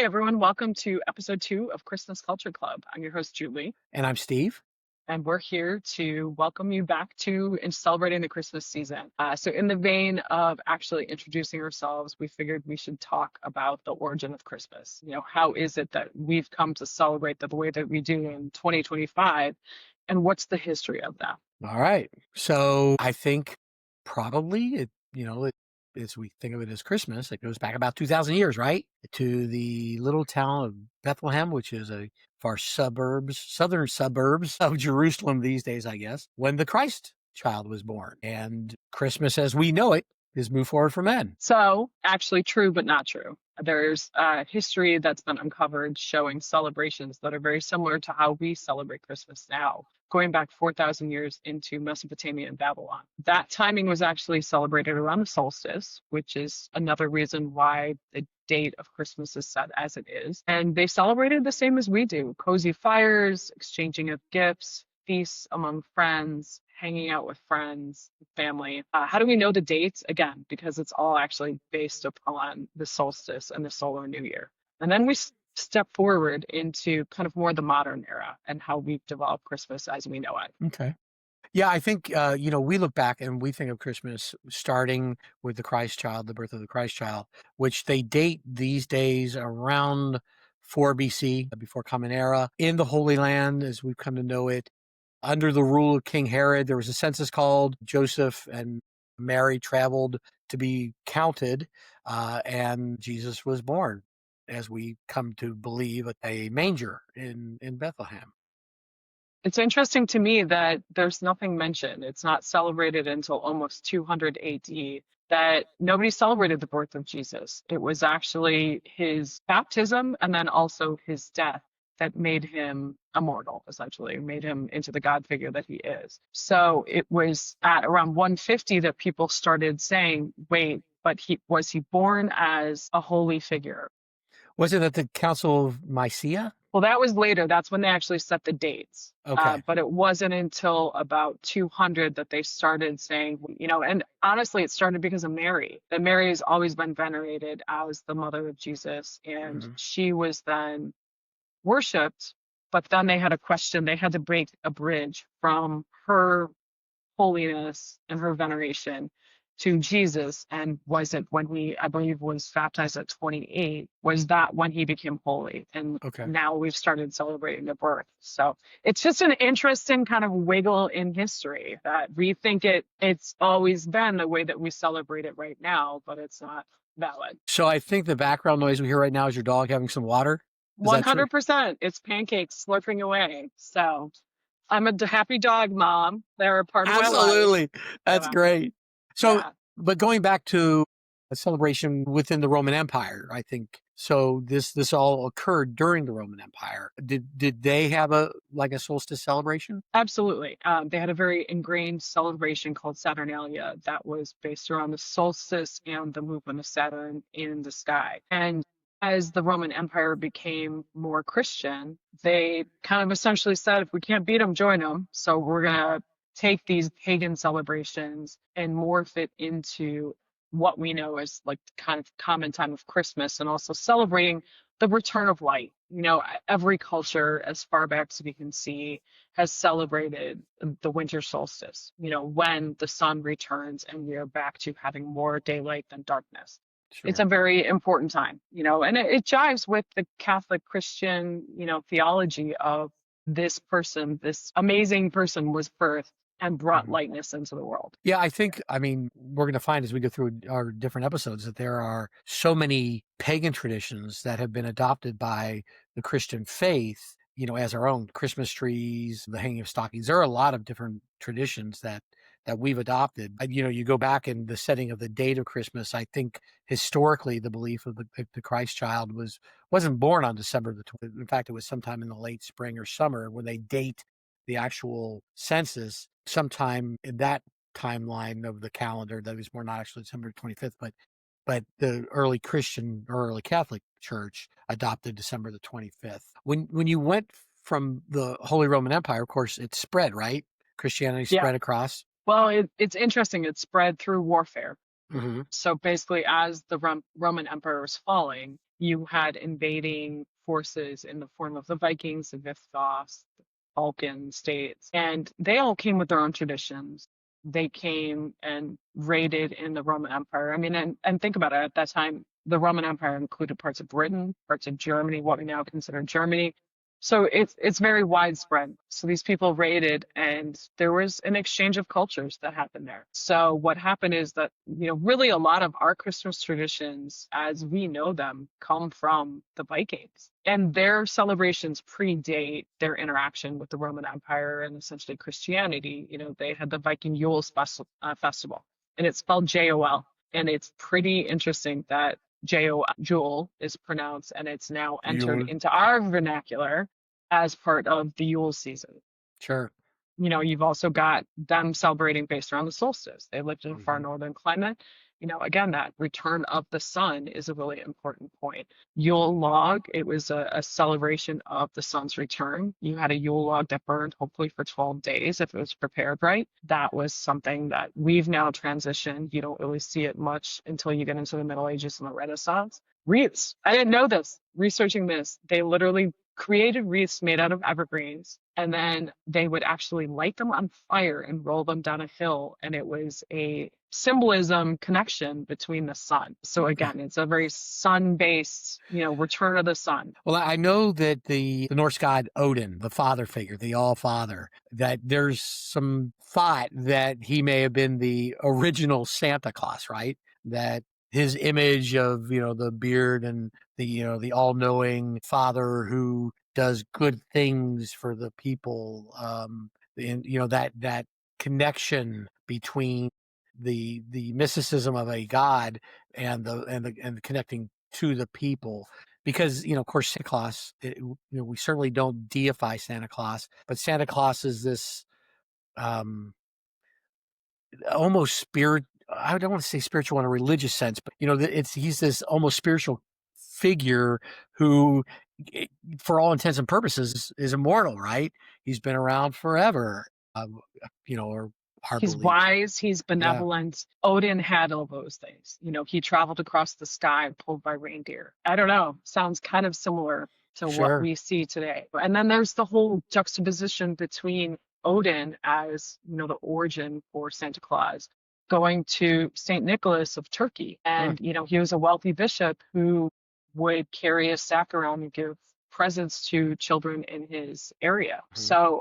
everyone. Welcome to episode 2 of Christmas Culture Club. I'm your host, Julie, And I'm Steve. and we're here to welcome you back to and celebrating the Christmas season. So, in the vein of actually introducing ourselves, we figured we should talk about the origin of Christmas. How is it that we've come to celebrate the way that we do in 2025, and what's the history of that? All right. So I think probably as we think of it as Christmas, it goes back about 2,000 years, right? To the little town of Bethlehem, which is a far southern suburbs of Jerusalem these days, I guess, when the Christ child was born. And Christmas as we know it is moved forward for men. So, actually, true but not true. There's history that's been uncovered showing celebrations that are very similar to how we celebrate Christmas now, going back 4,000 years into Mesopotamia and Babylon. That timing was actually celebrated around the solstice, which is another reason why the date of Christmas is set as it is. And they celebrated the same as we do: cozy fires, exchanging of gifts, feasts among friends, hanging out with friends, family. How do we know the dates? Again, because it's all actually based upon the solstice and the solar new year. And then we step forward into kind of more the modern era and how we've developed Christmas as we know it. Okay. Yeah, I think, we look back and we think of Christmas starting with the Christ child, the birth of the Christ child, which they date these days around 4 BC, before Common Era, in the Holy Land as we've come to know it. Under the rule of King Herod, there was a census called. Joseph and Mary traveled to be counted, and Jesus was born, as we come to believe, at a manger in Bethlehem. It's interesting to me that there's nothing mentioned. It's not celebrated until almost 200 AD, that nobody celebrated the birth of Jesus. It was actually his baptism and then also his death that made him immortal, essentially, made him into the God figure that he is. So it was at around 150 that people started saying, wait, but he born as a holy figure? Was it at the Council of Nicaea? Well, that was later. That's when they actually set the dates. Okay. But it wasn't until about 200 that they started saying, and honestly, it started because of Mary. That Mary has always been venerated as the mother of Jesus, and Mhm. she was then worshipped. But then they had a question. They had to break a bridge from her holiness and her veneration to Jesus. And was it when I believe, was baptized at 28, was that when he became holy? And Okay. now we've started celebrating the birth. So it's just an interesting kind of wiggle in history that we think it's always been the way that we celebrate it right now, but it's not valid. So I think the background noise we hear right now is your dog having some water. Is that true? 100%. It's pancakes slurping away. So I'm a happy dog mom. They're a part of my life. Absolutely. That's Yeah. great. So, Yeah. but going back to a celebration within the Roman Empire, I think, so this all occurred during the Roman Empire. Did they have a solstice celebration? Absolutely. They had a very ingrained celebration called Saturnalia that was based around the solstice and the movement of Saturn in the sky. And as the Roman Empire became more Christian, they kind of essentially said, if we can't beat them, join them. So we're going to take these pagan celebrations and morph it into what we know as like kind of common time of Christmas, and also celebrating the return of light. Every culture, as far back as we can see, has celebrated the winter solstice, when the sun returns and we are back to having more daylight than darkness. It's Sure. a very important time, and it jives with the Catholic Christian, theology of this person, this amazing person was birthed and brought Mhm. lightness into the world. Yeah, I mean, we're going to find as we go through our different episodes that there are so many pagan traditions that have been adopted by the Christian faith, as our own Christmas trees, the hanging of stockings. There are a lot of different traditions that we've adopted. You go back in the setting of the date of Christmas. I think historically the belief of the Christ child wasn't born on December the 20th. In fact, it was sometime in the late spring or summer when they date the actual census, sometime in that timeline of the calendar that was more, not actually December 25th, but the early Christian or early Catholic Church adopted December the 25th. When you went from the Holy Roman Empire, of course, it spread, right? Christianity Yeah. spread across. Well, it's interesting. It spread through warfare. Mm-hmm. So basically, as the Roman Empire was falling, you had invading forces in the form of the Vikings, the Visigoths, the Balkan states, and they all came with their own traditions. They came and raided in the Roman Empire. I mean, and think about it, at that time, the Roman Empire included parts of Britain, parts of Germany, what we now consider Germany. So it's very widespread. So these people raided, and there was an exchange of cultures that happened there. So what happened is that, really a lot of our Christmas traditions, as we know them, come from the Vikings. And their celebrations predate their interaction with the Roman Empire and essentially Christianity. They had the Viking Festival, and it's spelled Jol. And it's pretty interesting that Jewel is pronounced, and it's now entered Yule. into our vernacular as part of the Yule season. Sure. You've also got them celebrating based around the solstice. They lived in a far Hmm. northern climate. Again, that return of the sun is a really important point. Yule log, it was a celebration of the sun's return. You had a Yule log that burned hopefully for 12 days if it was prepared right. That was something that we've now transitioned. You don't really see it much until you get into the Middle Ages and the Renaissance. Wreaths. I didn't know this. Researching this, they literally created wreaths made out of evergreens, and then they would actually light them on fire and roll them down a hill, and it was a symbolism connection between the sun. So again, it's a very sun-based, return of the sun. Well, I know that the Norse god Odin, the father figure, the all father, that there's some thought that he may have been the original Santa Claus, right? That his image of, the beard and the all knowing father who does good things for the people. And, that connection between the mysticism of a god and the connecting to the people, because of course Santa Claus, we certainly don't deify Santa Claus, but Santa Claus is this almost spirit. I don't want to say spiritual in a religious sense, but he's this almost spiritual figure who, for all intents and purposes, is immortal, right? He's been around forever, or our He's belief. wise, he's Yeah, benevolent. Odin had all those things. He traveled across the sky pulled by reindeer. I don't know, sounds kind of similar to what sure. we see today. And then there's the whole juxtaposition between Odin as, the origin for Santa Claus, going to St. Nicholas of Turkey. Huh. And, he was a wealthy bishop who would carry a sack around and give presents to children in his area. Mhm. So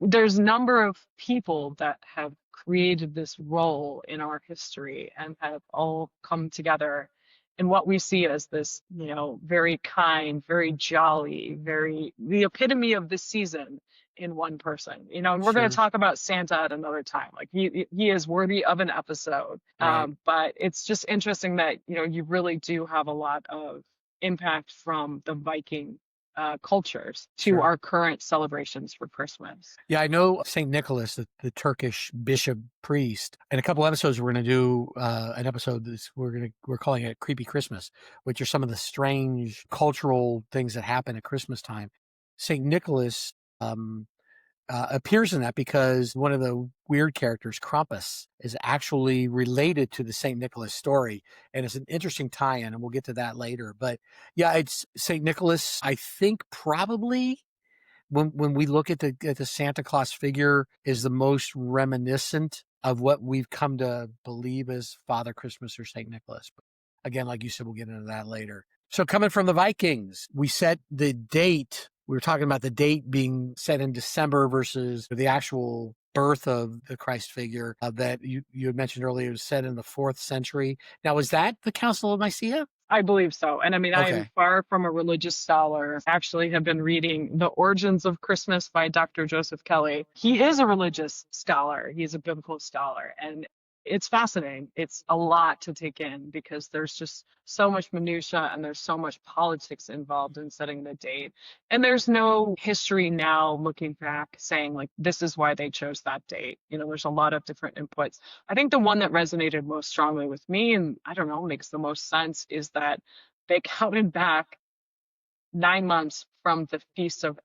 there's a number of people that have created this role in our history and have all come together in what we see as this, very kind, very jolly, very the epitome of this season in one person. And we're going to Sure. talk about Santa at another time. Like he is worthy of an episode. Right. But it's just interesting that, you really do have a lot of impact from the Viking cultures to Sure. our current celebrations for Christmas. Yeah, I know Saint Nicholas, the Turkish bishop priest. In a couple episodes, we're going to do an episode we're calling it Creepy Christmas, which are some of the strange cultural things that happen at Christmas time. Saint Nicholas um, appears in that because one of the weird characters, Krampus, is actually related to the Saint Nicholas story, and it's an interesting tie-in, and we'll get to that later. But yeah, it's Saint Nicholas. I think probably when we look at the Santa Claus figure, is the most reminiscent of what we've come to believe as Father Christmas or Saint Nicholas. But again, like you said, we'll get into that later. So coming from the Vikings, we set the date. We were talking about the date being set in December versus the actual birth of the Christ figure that you had mentioned earlier was set in the 4th century. Now, was that the Council of Nicaea? I believe so. And I mean, I am Okay, far from a religious scholar. Actually, have been reading The Origins of Christmas by Dr. Joseph Kelly. He is a religious scholar. He's a biblical scholar. And it's fascinating. It's a lot to take in because there's just so much minutia and there's so much politics involved in setting the date. And there's no history now looking back saying like this is why they chose that date. There's a lot of different inputs. I think the one that resonated most strongly with me, and I don't know, makes the most sense, is that they counted back 9 months from the Feast of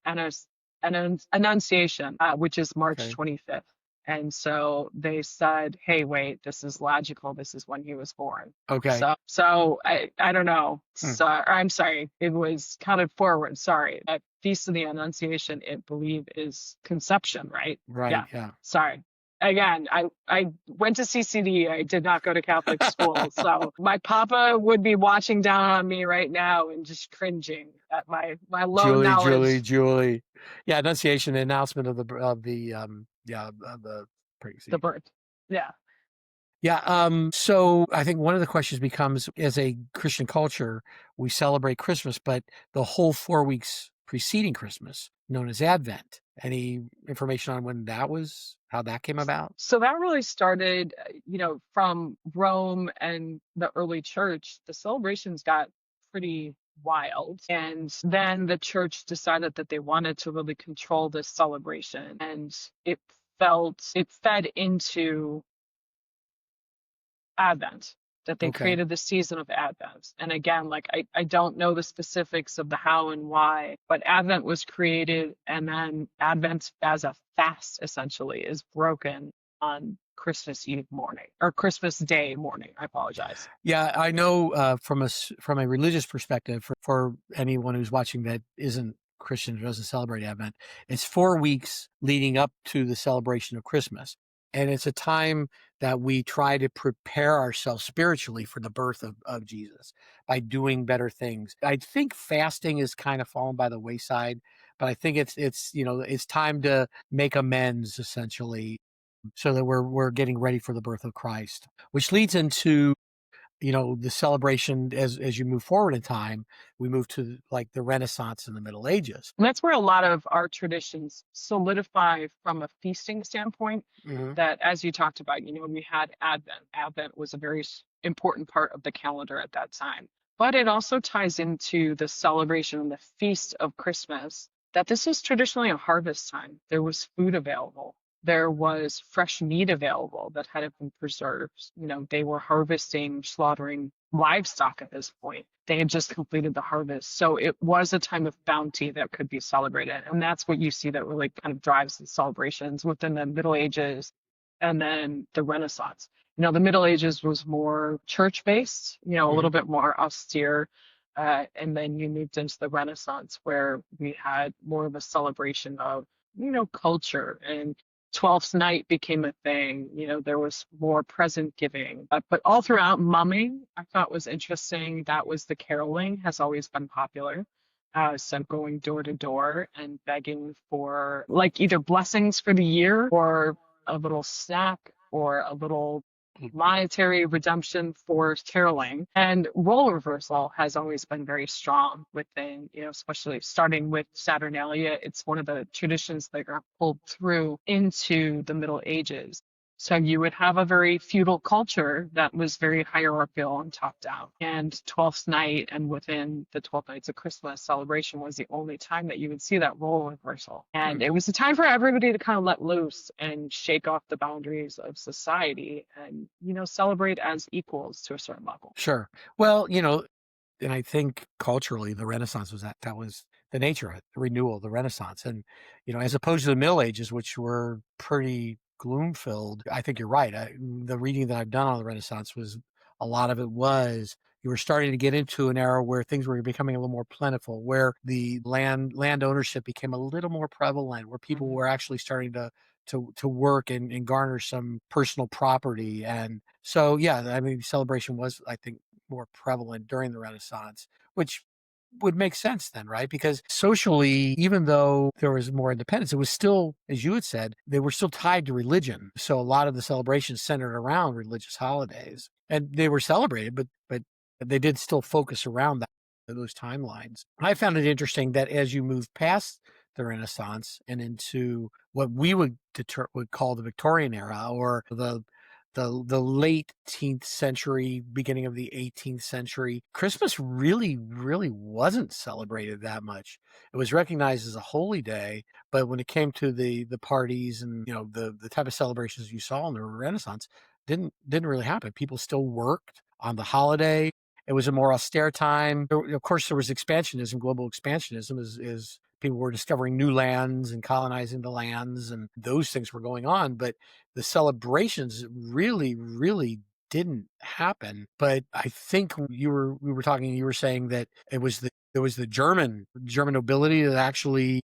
Annunciation, which is March okay. 25th. And so they said, hey, wait, this is logical. This is when he was born. Okay. So I don't know. Hmm. So I'm sorry. It was counted forward. Sorry. At Feast of the Annunciation, it believe is conception, right? Right. Yeah. Yeah. Sorry. Again, I went to CCD. I did not go to Catholic school. So my papa would be watching down on me right now and just cringing at my low Julie, Julie, knowledge, Julie. Yeah, Annunciation, the announcement of the the pregnancy. birth. Yeah. Yeah. So I think one of the questions becomes, as a Christian culture, we celebrate Christmas, but the whole 4 weeks preceding Christmas, known as Advent. Any information on when that was, how that came about? So that really started, from Rome and the early church. The celebrations got pretty wild. And then the church decided that they wanted to really control this celebration. And it fed into Advent, that they Okay. created the season of Advent. And again, like I don't know the specifics of the how and why, but Advent was created, and then Advent as a fast essentially is broken on Christmas Eve morning or Christmas Day morning. I apologize. Yeah, I know from a religious perspective, for anyone who's watching that isn't Christian, who doesn't celebrate Advent, it's 4 weeks leading up to the celebration of Christmas. And it's a time that we try to prepare ourselves spiritually for the birth of Jesus by doing better things. I think fasting is kind of fallen by the wayside, but I think it's time to make amends essentially so that we're getting ready for the birth of Christ, which leads into the celebration as you move forward in time. We move to like the Renaissance and the Middle Ages. And that's where a lot of our traditions solidify from a feasting standpoint. Hmm. That, as you talked about, we had Advent. Advent was a very important part of the calendar at that time. But it also ties into the celebration and the feast of Christmas, that this was traditionally a harvest time. There was food available. There was fresh meat available that hadn't been preserved. They were harvesting, slaughtering livestock at this point. They had just completed the harvest. So it was a time of bounty that could be celebrated. And that's what you see that really kind of drives the celebrations within the Middle Ages and then the Renaissance. The Middle Ages was more church based, a Hmm. little bit more austere. And then you moved into the Renaissance where we had more of a celebration of, culture, and Twelfth Night became a thing. There was more present giving. But all throughout, mumming, I thought was interesting. That was the caroling has always been popular. So going door to door and begging for like either blessings for the year or a little snack or a little monetary redemption for caroling. And role reversal has always been very strong within, especially starting with Saturnalia. It's one of the traditions that got pulled through into the Middle Ages. So you would have a very feudal culture that was very hierarchical and top down. And Twelfth Night and within the 12 Nights of Christmas celebration was the only time that you would see that role reversal. And it was a time for everybody to kind of let loose and shake off the boundaries of society and, celebrate as equals to a certain level. Sure. Well, and I think culturally the Renaissance was that was the nature of it, the renewal, the Renaissance. And, as opposed to the Middle Ages, which were pretty gloom filled, I think you're right. The reading that I've done on the Renaissance was a lot of it was you were starting to get into an era where things were becoming a little more plentiful, where the land ownership became a little more prevalent, where people Mhm. were actually starting to work and garner some personal property. And so, yeah, I mean, celebration was, I think, more prevalent during the Renaissance, which would make sense then, right? Because socially, even though there was more independence, it was still, as you had said, they were still tied to religion. So a lot of the celebrations centered around religious holidays, and they were celebrated, but they did still focus around those timelines. I found it interesting that as you move past the Renaissance and into what we would call the Victorian era, or the late 18th century, beginning of the 18th century, Christmas really, really wasn't celebrated that much. It was recognized as a holy day, but when it came to the parties and the type of celebrations you saw in the Renaissance, didn't really happen. People still worked on the holiday. It was a more austere time. Of course, there was expansionism. Global expansionism is People were discovering new lands and colonizing the lands, and those things were going on. But the celebrations really, really didn't happen. But I think we were talking, you were saying that it was the German nobility that actually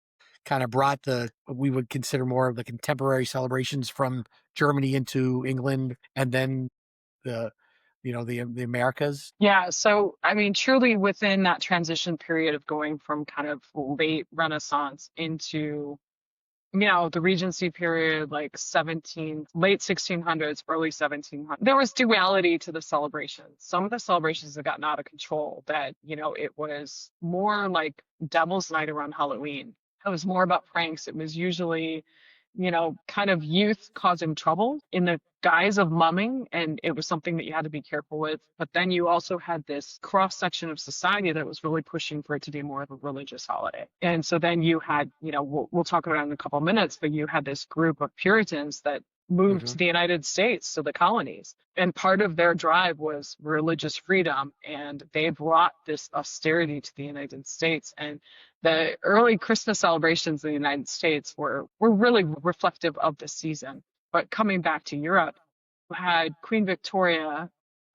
kind of brought the we would consider more of the contemporary celebrations from Germany into England, and then the the Americas. Yeah, so I mean, truly within that transition period of going from kind of late Renaissance into, the Regency period, like late 1600s, early 1700s, there was duality to the celebrations. Some of the celebrations had gotten out of control, that, it was more like Devil's Night around Halloween. It was more about pranks. It was usually, kind of youth causing trouble in the guise of mumming, and it was something that you had to be careful with. But then you also had this cross section of society that was really pushing for it to be more of a religious holiday. And so then you had, we'll talk about it in a couple of minutes, but you had this group of Puritans that moved to Hmm. the United States, to the colonies. And part of their drive was religious freedom, and they brought this austerity to the United States. And the early Christmas celebrations in the United States were really reflective of the season. But coming back to Europe, you had Queen Victoria.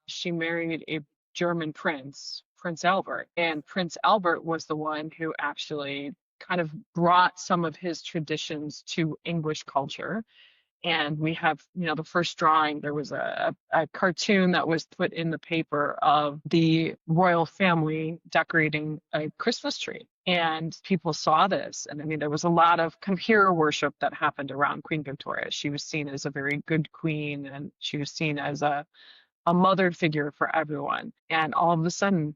She married a German prince, Prince Albert, and Prince Albert was the one who actually kind of brought some of his traditions to English culture. And we have, the first drawing, there was a cartoon that was put in the paper of the royal family decorating a Christmas tree. And people saw this. And I mean, there was a lot of kind of hero worship that happened around Queen Victoria. She was seen as a very good queen, and she was seen as a mother figure for everyone. And all of a sudden,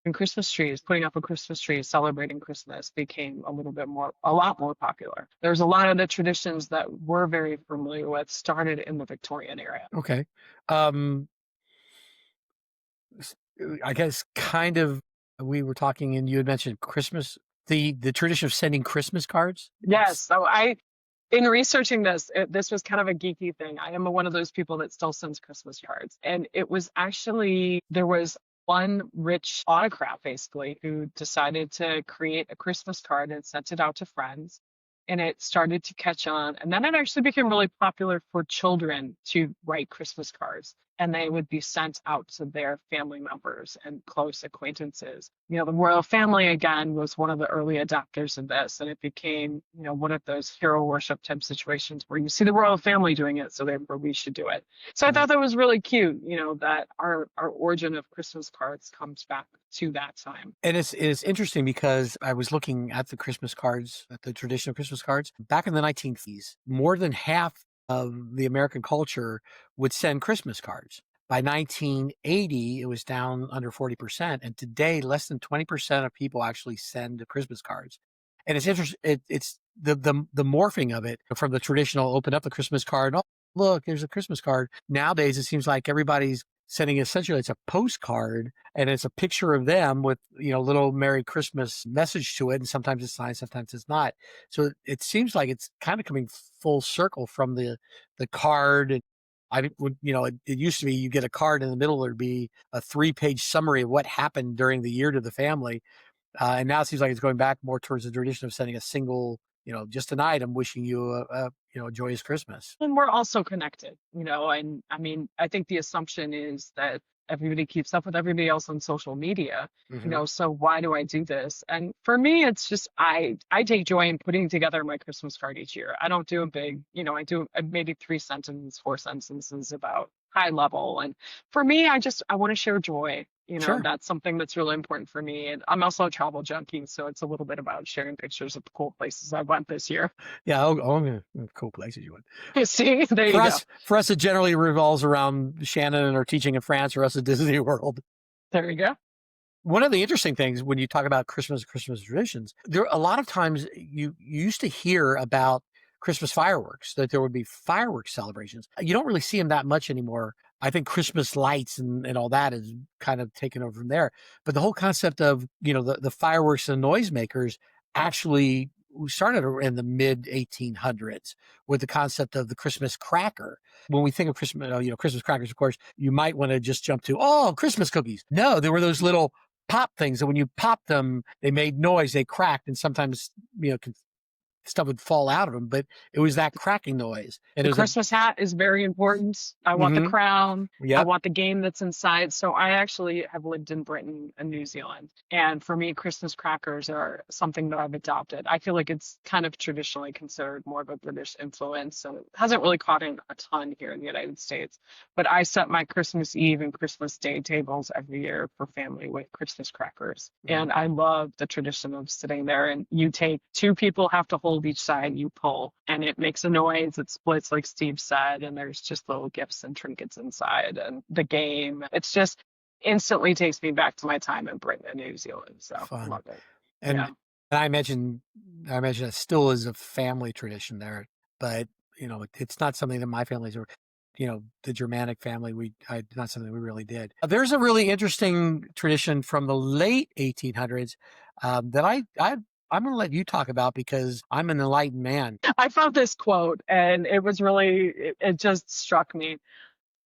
and Christmas trees, putting up a Christmas tree, celebrating Christmas became a lot more popular. There's a lot of the traditions that we're very familiar with started in the Victorian era. Okay. Um, I guess kind of we were talking, and you had mentioned Christmas, the tradition of sending Christmas cards. Yes, so in researching this, this was kind of a geeky thing. I am one of those people that still sends Christmas cards. And it was actually, there was one rich autocrat basically who decided to create a Christmas card and sent it out to friends. And it started to catch on. And then it actually became really popular for children to write Christmas cards. And they would be sent out to their family members and close acquaintances. The royal family, again, was one of the early adopters of this. And it became, one of those hero worship type situations where you see the royal family doing it, so therefore we should do it. So I thought that was really cute, that our origin of Christmas cards comes back to that time. And it's interesting because I was looking at the Christmas cards, at the traditional Christmas cards back in the 1950s. More than half of the American culture would send Christmas cards. By 1980, it was down under 40%, and today less than 20% of people actually send Christmas cards. And it's interesting. It's the morphing of it from the traditional open up the Christmas card. Oh, look, there's a Christmas card. Nowadays, it seems like everybody's sending, essentially it's a postcard, and it's a picture of them with little Merry Christmas message to it, and sometimes it's signed, sometimes it's not. So it seems like it's kind of coming full circle from the card. And I would, it used to be you get a card in the middle, there'd be a 3-page summary of what happened during the year to the family. And now it seems like it's going back more towards the tradition of sending a single, just an item wishing you a joyous Christmas. And we're also connected, and I mean, I think the assumption is that everybody keeps up with everybody else on social media, Hmm. so why do I do this? And for me, it's just I take joy in putting together my Christmas card each year. I don't do a big, I do maybe 3 sentences, 4 sentences about high level. And for me, I want to share joy. Sure. That's something that's really important for me. And I'm also a travel junkie, so it's a little bit about sharing pictures of the cool places I went this year. Yeah. Oh, yeah, cool places you went. See, there you For go. us, it generally revolves around Shannon and our teaching in France, or us at Disney World. There you go. One of the interesting things when you talk about Christmas traditions, there a lot of times you used to hear about Christmas fireworks, that there would be fireworks celebrations. You don't really see them that much anymore. I think Christmas lights and all that is kind of taken over from there. But the whole concept of, the fireworks and noisemakers actually started in the mid 1800s with the concept of the Christmas cracker. When we think of Christmas, Christmas crackers, of course, you might want to just jump to, oh, Christmas cookies. No, there were those little pop things, and when you pop them, they made noise, they cracked, and sometimes stuff would fall out of them, but it was that cracking noise, and The it was a Christmas hat is very important. I want the mm-hmm, crown. I yep, want the game that's inside. So I actually have lived in Britain and New Zealand. And for me, Christmas crackers are something that I've adopted. I feel like it's kind of traditionally considered more of a British influence. So it hasn't really caught in a ton here in the United States. But I set my Christmas Eve and Christmas Day tables every year for family with Christmas crackers. mm, And I love the tradition of sitting there and you take two people have to hold each side, you pull, and it makes a noise. It splits, like Steve said, and there's just little gifts and trinkets inside and the game. It's just instantly takes me back to my time in Britain and New Zealand. So fun. love it. And Yeah. I imagine it still is a family tradition there, but it's not something that my family's or the Germanic family not something we really did. There's a really interesting tradition from the late 1800s that I'm going to let you talk about because I'm an enlightened man. I found this quote and it was really, it just struck me.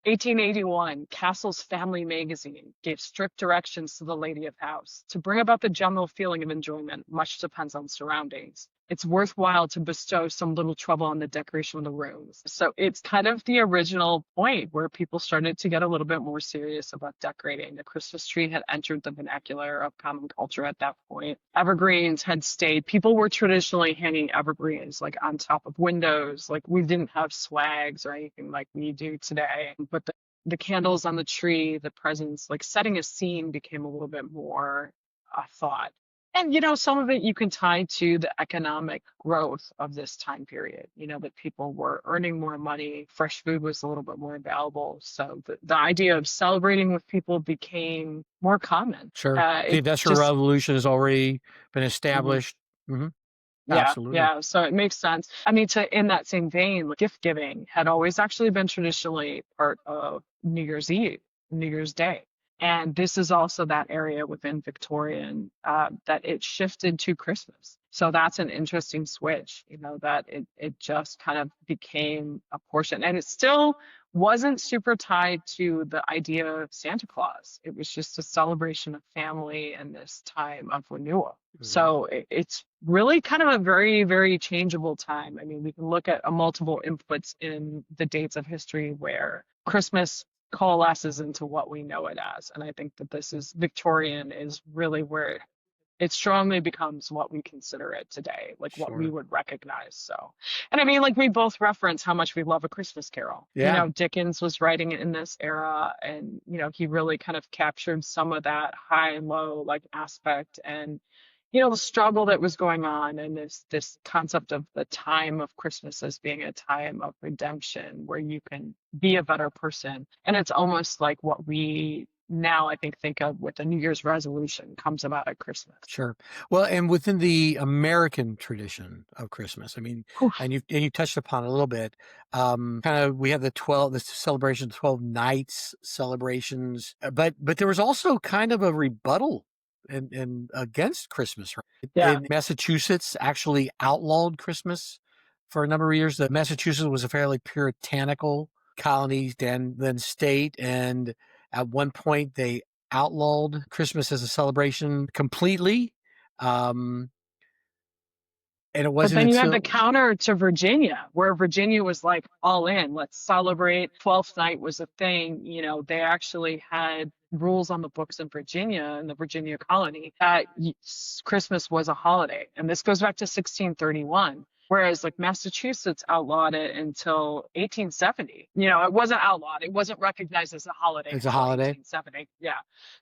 1881, Castle's Family Magazine gave strict directions to the lady of house. To bring about the general feeling of enjoyment, much depends on surroundings. It's worthwhile to bestow some little trouble on the decoration of the rooms. So it's kind of the original point where people started to get a little bit more serious about decorating. The Christmas tree had entered the vernacular of common culture at that point. Evergreens had stayed. People were traditionally hanging evergreens like on top of windows. Like we didn't have swags or anything like we do today. But the candles on the tree, the presents, like setting a scene became a little bit more a thought. And, some of it you can tie to the economic growth of this time period, that people were earning more money, fresh food was a little bit more available. So the idea of celebrating with people became more common. Sure. The It Industrial just, Revolution has already been mhm. established. Hmm. Yeah, Absolutely. yeah. So it makes sense. I mean, in that same vein, like, gift giving had always actually been traditionally part of New Year's Eve, New Year's Day. And this is also that area within Victorian that it shifted to Christmas. So that's an interesting switch, that it just kind of became a portion. And it still wasn't super tied to the idea of Santa Claus. It was just a celebration of family and this time of renewal. Hmm. So it's really kind of a very, very changeable time. I mean, we can look at multiple inputs in the dates of history where Christmas coalesces into what we know it as. And I think that this is Victorian is really where it strongly becomes what we consider it today, like what we Sure. would recognize. So, and I mean, like we both reference how much we love A Christmas Carol. Yeah. Dickens was writing in this era, and he really kind of captured some of that high and low like aspect, and the struggle that was going on, and this concept of the time of Christmas as being a time of redemption where you can be a better person. And it's almost like what we now I think of with the New Year's resolution comes about at Christmas. Sure. Well, and within the American tradition of Christmas, I mean, Whew. and you touched upon it a little bit. Kind of, we have the celebration, 12 nights celebrations, but there was also kind of a rebuttal and against Christmas, right? Yeah. In Massachusetts, actually outlawed Christmas for a number of years. The Massachusetts was a fairly puritanical colony, then state, and at one point they outlawed Christmas as a celebration completely. Um, and it But wasn't then you have the until counter to Virginia, where Virginia was like all in, let's celebrate. 12th night was a thing. They actually had rules on the books in Virginia in the Virginia colony that Christmas was a holiday. And this goes back to 1631. Whereas like Massachusetts outlawed it until 1870. It wasn't outlawed. It wasn't recognized as a holiday it's a until holiday. 1870. Yeah.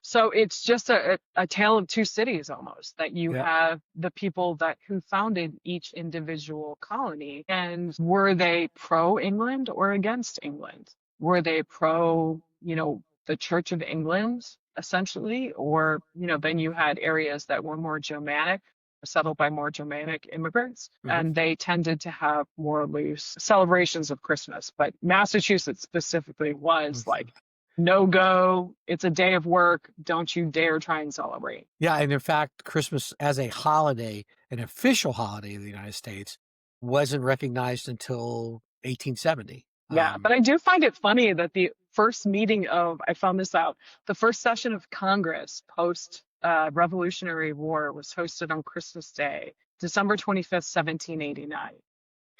So it's just a tale of two cities almost, that you Yeah, have the people who founded each individual colony, and were they pro England or against England? Were they pro, the Church of England essentially, or then you had areas that were more Germanic, settled by more Germanic immigrants, hmm, and they tended to have more loose celebrations of Christmas. But Massachusetts specifically was like, no go, it's a day of work, don't you dare try and celebrate. yeah. And in fact, Christmas as a holiday, an official holiday of the United States, wasn't recognized until 1870. Yeah, but I do find it funny that the first meeting of, I found this out, the first session of Congress post Revolutionary War was hosted on Christmas Day, December 25th, 1789.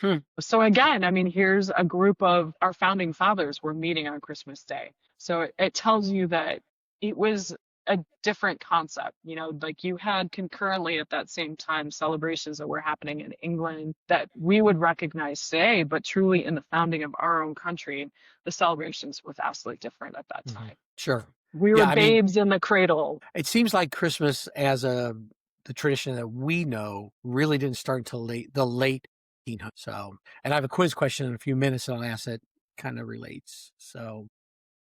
Hmm. So again, I mean, here's a group of our founding fathers were meeting on Christmas Day. So it tells you that it was a different concept. You know, like you had concurrently at that same time celebrations that were happening in England that we would recognize today, but truly in the founding of our own country, the celebrations were vastly different at that Mhm. time. Sure. We were Yeah, I mean, babes in the cradle. it seems like Christmas as the tradition that we know really didn't start until the late 1800s. So, and I have a quiz question in a few minutes that I'll ask that kind of relates. So,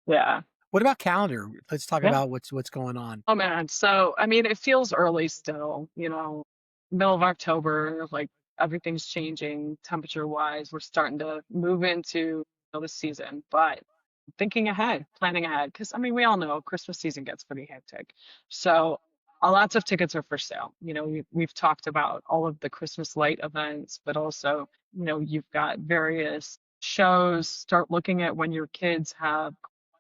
Yeah. what about calendar? Let's talk Yeah. about what's going on. Oh man, so I mean, it feels early still, middle of October, like everything's changing temperature wise. We're starting to move into, the season, but thinking ahead, planning ahead, because I mean, we all know Christmas season gets pretty hectic. So, lots of tickets are for sale. We've talked about all of the Christmas light events, but also, you've got various shows. Start looking at when your kids have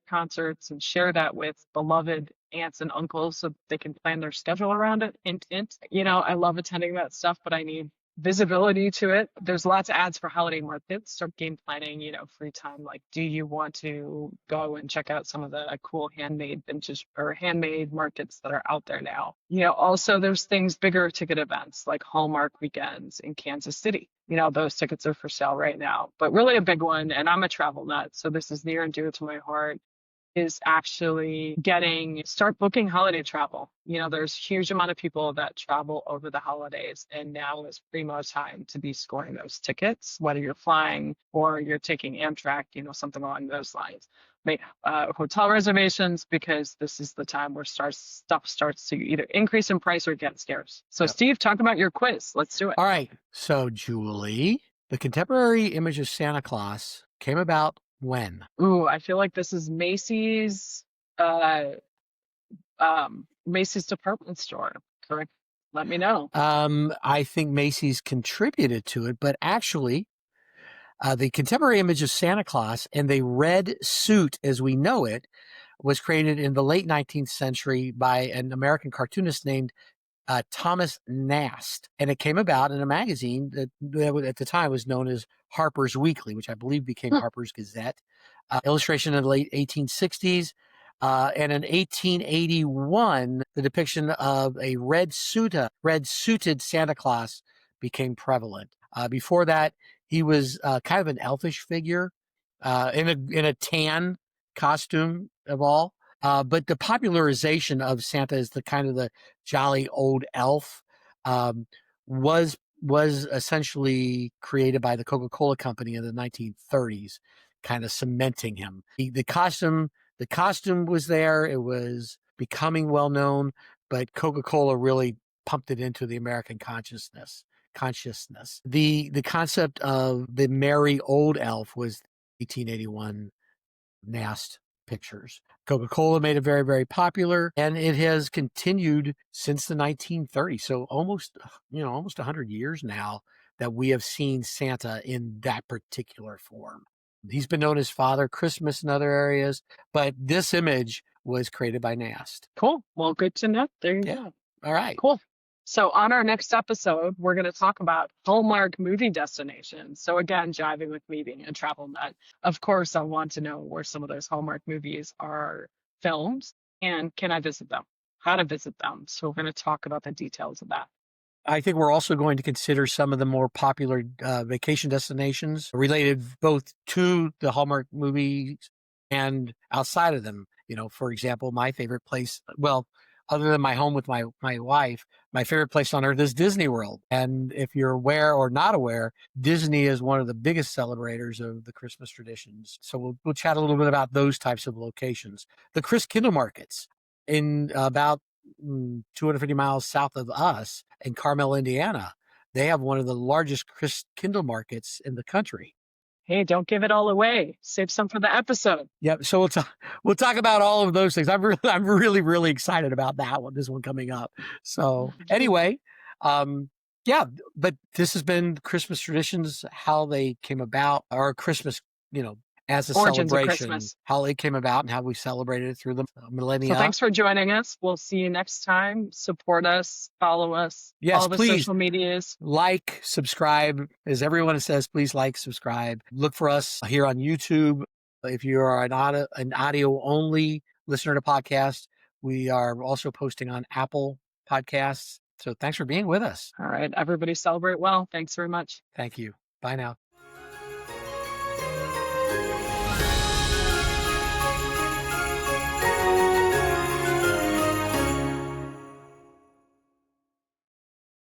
concerts and share that with beloved aunts and uncles so they can plan their schedule around it. Hint, hint. I love attending that stuff, but I need visibility to it. There's lots of ads for holiday markets. Start game planning, free time. Like, do you want to go and check out some of the cool handmade vintage or handmade markets that are out there now? Also there's things, bigger ticket events like Hallmark weekends in Kansas City. Those tickets are for sale right now. But really a big one, and I'm a travel nut, so this is near and dear to my heart is actually start booking holiday travel. There's a huge amount of people that travel over the holidays, and now is primo time to be scoring those tickets, whether you're flying or you're taking Amtrak, something along those lines. Make hotel reservations because this is the time where stuff starts to either increase in price or get scarce. So, Yep. Steve, talk about your quiz. Let's do it. All right. So, Julie, the contemporary image of Santa Claus came about when? Ooh, I feel like this is uh, Macy's department store, correct? Let me know. I think Macy's contributed to it, but actually, the contemporary image of Santa Claus and the red suit as we know it was created in the late 19th century by an American cartoonist named Thomas Nast. And it came about in a magazine that at the time was known as Harper's Weekly, which I believe became Hmm. Harper's Gazette. Illustration in the late 1860s. And in 1881, the depiction of a red suited Santa Claus became prevalent. Before that, he was kind of an elfish figure in a tan costume of all. But the popularization of Santa as the kind of the jolly old elf um, was essentially created by the Coca-Cola company in the 1930s, kind of cementing him. The costume was there. It was becoming well known, but Coca-Cola really pumped it into the American consciousness. The concept of the merry old elf was 1881 Nast pictures. Coca-Cola made it very, very popular, and it has continued since the 1930s. So almost 100 years now that we have seen Santa in that particular form. He's been known as Father Christmas in other areas, but this image was created by Nast. Cool. Well, good to know. There you Yeah. go. All right. Cool. So on our next episode, we're going to talk about Hallmark movie destinations. So again, jiving with me being a travel nut, of course, I want to know where some of those Hallmark movies are filmed and can I visit them, how to visit them. So we're going to talk about the details of that. I think we're also going to consider some of the more popular vacation destinations related both to the Hallmark movies and outside of them. For example, my favorite place, well, other than my home with my wife, my favorite place on earth is Disney World. And if you're aware or not aware, Disney is one of the biggest celebrators of the Christmas traditions. So we'll chat a little bit about those types of locations. The Chris Kindle markets in about 250 miles south of us in Carmel, Indiana. They have one of the largest Kindle markets in the country. Hey, don't give it all away. Save some for the episode. Yep. So we'll talk about all of those things. I'm really, really excited about that one. This one coming up. So anyway, yeah. But this has been Christmas traditions, how they came about, or Christmas, as a origins of celebration, Christmas. how it came about and how we celebrated it through the So millennia. thanks for joining us. We'll see you next time. Support us, follow us, all Yes, of the please social medias. like, subscribe. As everyone says, please like, subscribe. Look for us here on YouTube. If you are an audio only listener to podcasts, we are also posting on Apple Podcasts. So thanks for being with us. All right, everybody celebrate well. Thanks very much. Thank you. Bye now.